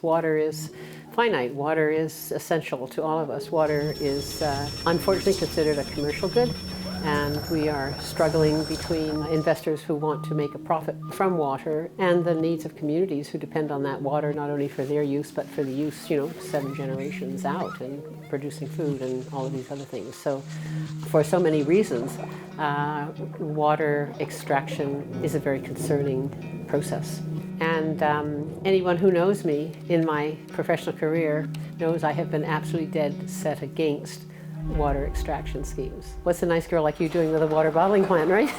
Water is finite. Water is essential to all of us. Water is unfortunately considered a commercial good, and we are struggling between investors who want to make a profit from water and the needs of communities who depend on that water not only for their use but for the use, 7 generations out and producing food and all of these other things. So for so many reasons, water extraction is a very concerning process. And anyone who knows me in my professional career knows I have been absolutely dead set against water extraction schemes. What's a nice girl like you doing with a water bottling plant, right?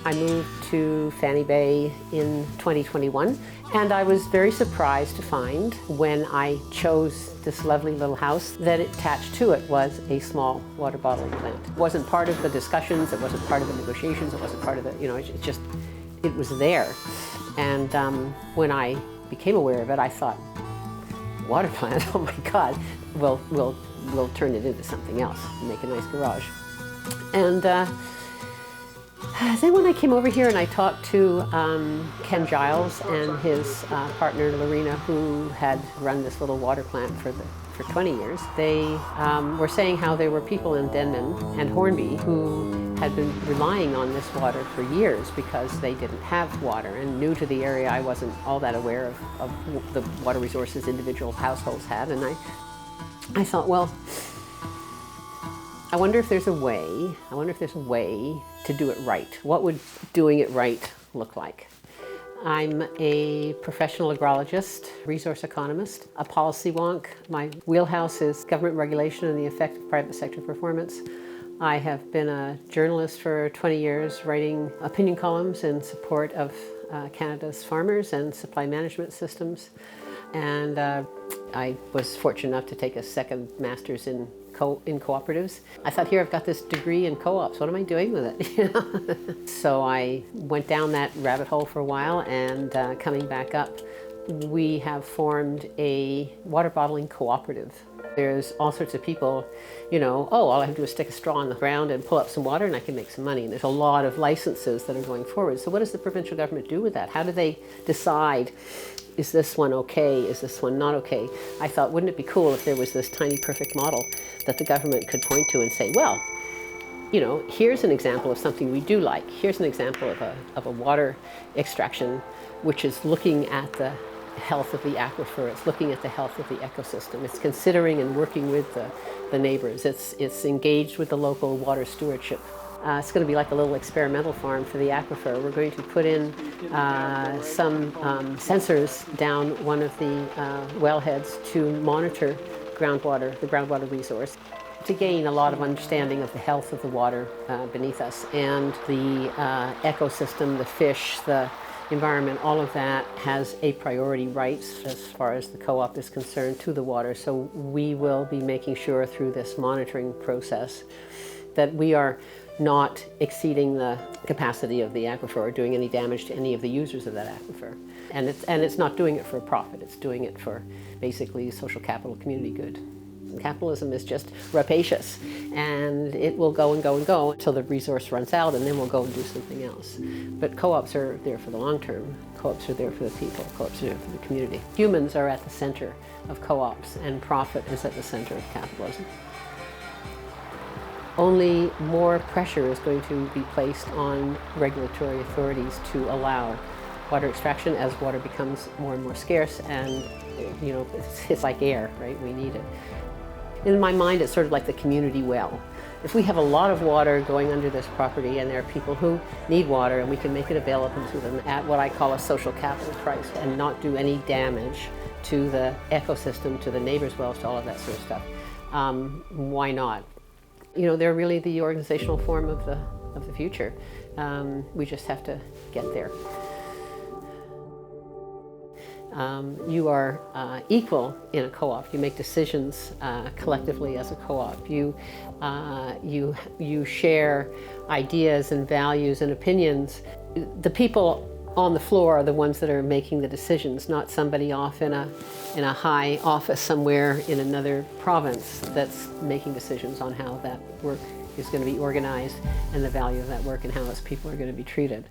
I moved to Fanny Bay in 2021, and I was very surprised to find when I chose this lovely little house that attached to it was a small water bottling plant. It wasn't part of the discussions, it wasn't part of the negotiations, it wasn't part of the, it was there. And when I became aware of it, I thought, water plant, oh my God, we'll turn it into something else, make a nice garage. And then when I came over here and I talked to Ken Giles and his partner Lorena, who had run this little water plant for 20 years, they were saying how there were people in Denman and Hornby who had been relying on this water for years because they didn't have water. And new to the area, I wasn't all that aware of the water resources individual households had. And I thought, well, I wonder if there's a way to do it right. What would doing it right look like? I'm a professional agrologist, resource economist, a policy wonk. My wheelhouse is government regulation and the effect of private sector performance. I have been a journalist for 20 years, writing opinion columns in support of Canada's farmers and supply management systems. And I was fortunate enough to take a second master's in cooperatives. I thought, here, I've got this degree in co-ops. What am I doing with it? So I went down that rabbit hole for a while, and coming back up, we have formed a water bottling cooperative. There's all sorts of people, all I have to do is stick a straw in the ground and pull up some water and I can make some money. And there's a lot of licenses that are going forward. So what does the provincial government do with that? How do they decide, is this one okay? Is this one not okay? I thought, wouldn't it be cool if there was this tiny perfect model that the government could point to and say, well, here's an example of something we do like. Here's an example of a water extraction which is looking at the health of the aquifer, it's looking at the health of the ecosystem, it's considering and working with the neighbors, it's engaged with the local water stewardship. It's going to be like a little experimental farm for the aquifer. We're going to put in some sensors down one of the wellheads to monitor the groundwater resource, to gain a lot of understanding of the health of the water beneath us, and the ecosystem, the fish, the environment, all of that has a priority rights as far as the co-op is concerned to the water. So we will be making sure through this monitoring process that we are not exceeding the capacity of the aquifer or doing any damage to any of the users of that aquifer. And it's not doing it for a profit, it's doing it for basically social capital, community good. Capitalism is just rapacious, and it will go and go and go until the resource runs out, and then we'll go and do something else. But co-ops are there for the long term. Co-ops are there for the people. Co-ops are there for the community. Humans are at the center of co-ops, and profit is at the center of capitalism. Only more pressure is going to be placed on regulatory authorities to allow water extraction as water becomes more and more scarce, and it's like air, right? We need it. In my mind, it's sort of like the community well. If we have a lot of water going under this property and there are people who need water and we can make it available to them at what I call a social capital price and not do any damage to the ecosystem, to the neighbors' wells, to all of that sort of stuff, why not? They're really the organizational form of the future. We just have to get there. You are equal in a co-op. You make decisions collectively as a co-op. You share ideas and values and opinions. The people on the floor are the ones that are making the decisions, not somebody off in a high office somewhere in another province that's making decisions on how that work is going to be organized and the value of that work and how its people are going to be treated.